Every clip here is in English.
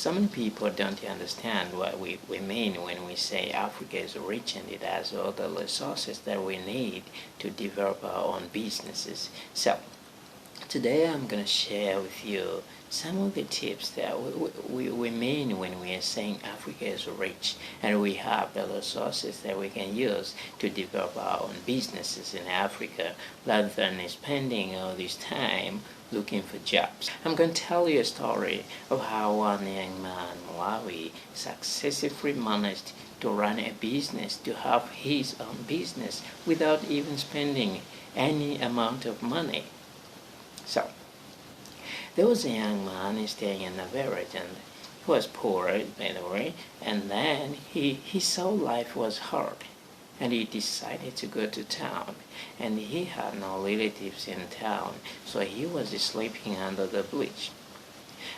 So many people don't understand what we mean when we say Africa is rich and it has all the resources that we need to develop our own businesses. So today I'm going to share with you some of the tips that we mean when we are saying Africa is rich and we have the resources that we can use to develop our own businesses in Africa rather than spending all this time looking for jobs. I'm going to tell you a story of how one young man in Malawi successfully managed to run a business, to have his own business without even spending any amount of money. So, there was a young man staying in a village and he was poor, by the way, and then he saw life was hard and he decided to go to town, and he had no relatives in town, so he was sleeping under the bridge.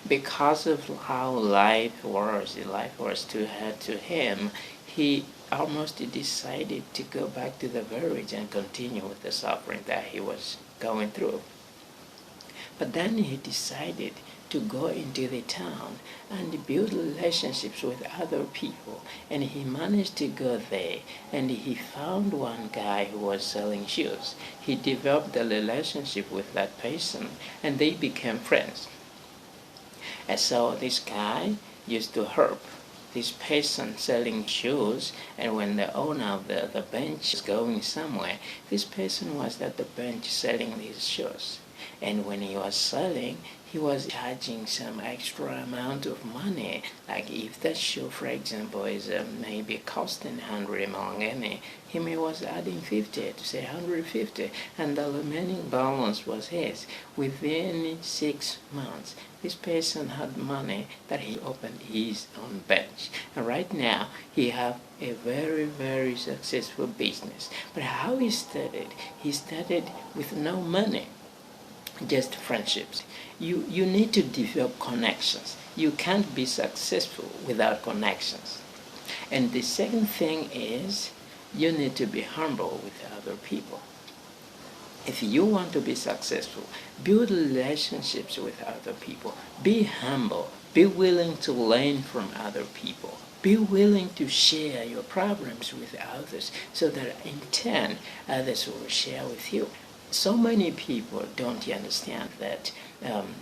Because of how life was too hard to him, he almost decided to go back to the village and continue with the suffering that he was going through. But then he decided to go into the town and build relationships with other people, and he managed to go there and he found one guy who was selling shoes. He developed a relationship with that person and they became friends. And so this guy used to help this person selling shoes, and when the owner of the bench was going somewhere, this person was at the bench selling these shoes. And when he was selling, he was charging some extra amount of money. Like if that shoe, for example, is maybe costing 100 mangene, he was adding 50 to say 150, and the remaining balance was his. Within 6 months, this person had money that he opened his own bench. And right now, he have a very, very successful business. But how he started? He started with no money. Just friendships. You need to develop connections. You can't be successful without connections. And the second thing is you need to be humble with other people. If you want to be successful, build relationships with other people. Be humble. Be willing to learn from other people. Be willing to share your problems with others so that in turn others will share with you. So many people don't understand that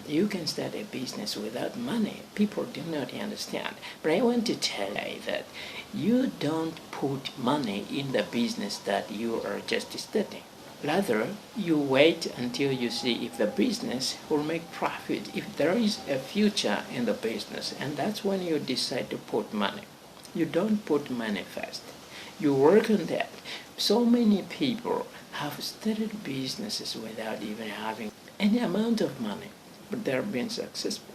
you can start a business without money. People do not understand. But I want to tell you that you don't put money in the business that you are just starting. Rather, you wait until you see if the business will make profit, if there is a future in the business, and that's when you decide to put money. You don't put money first. You work on that. So many people have started businesses without even having any amount of money, but they're being successful.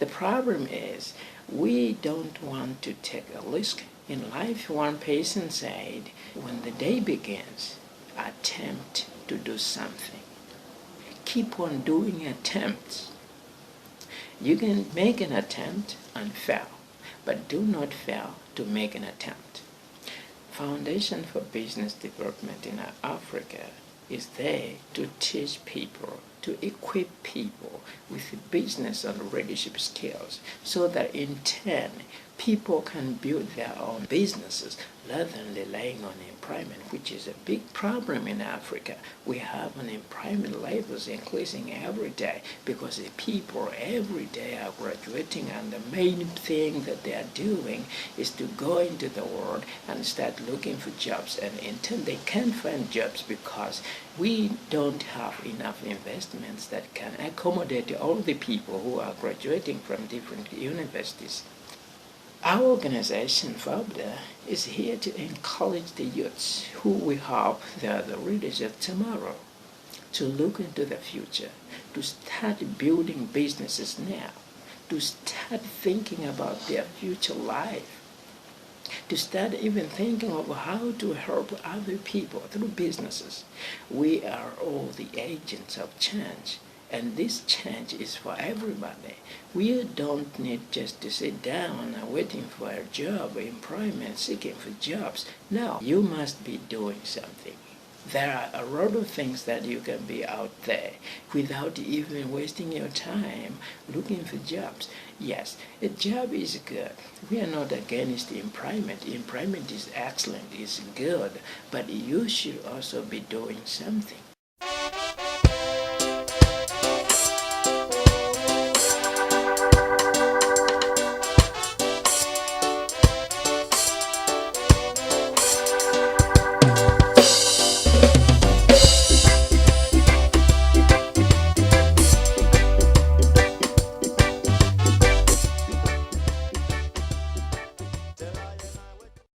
The problem is we don't want to take a risk. In life, one person said, when the day begins, attempt to do something. Keep on doing attempts. You can make an attempt and fail, but do not fail to make an attempt. Foundation for Business Development in Africa is there to teach people, to equip people with business and leadership skills so that in turn people can build their own businesses rather than relying on employment, which is a big problem in Africa. We have unemployment levels increasing every day because the people every day are graduating, and the main thing that they are doing is to go into the world and start looking for jobs, and in turn they can't find jobs because we don't have enough investments that can accommodate all the people who are graduating from different universities. Our organization, FABDA, is here to encourage the youths who we hope they are the leaders of tomorrow to look into the future, to start building businesses now, to start thinking about their future life, to start even thinking of how to help other people through businesses. We are all the agents of change. And this change is for everybody. We don't need just to sit down and waiting for a job, employment, seeking for jobs. No, you must be doing something. There are a lot of things that you can be out there without even wasting your time looking for jobs. Yes, a job is good. We are not against employment. Employment is excellent, it's good, but you should also be doing something.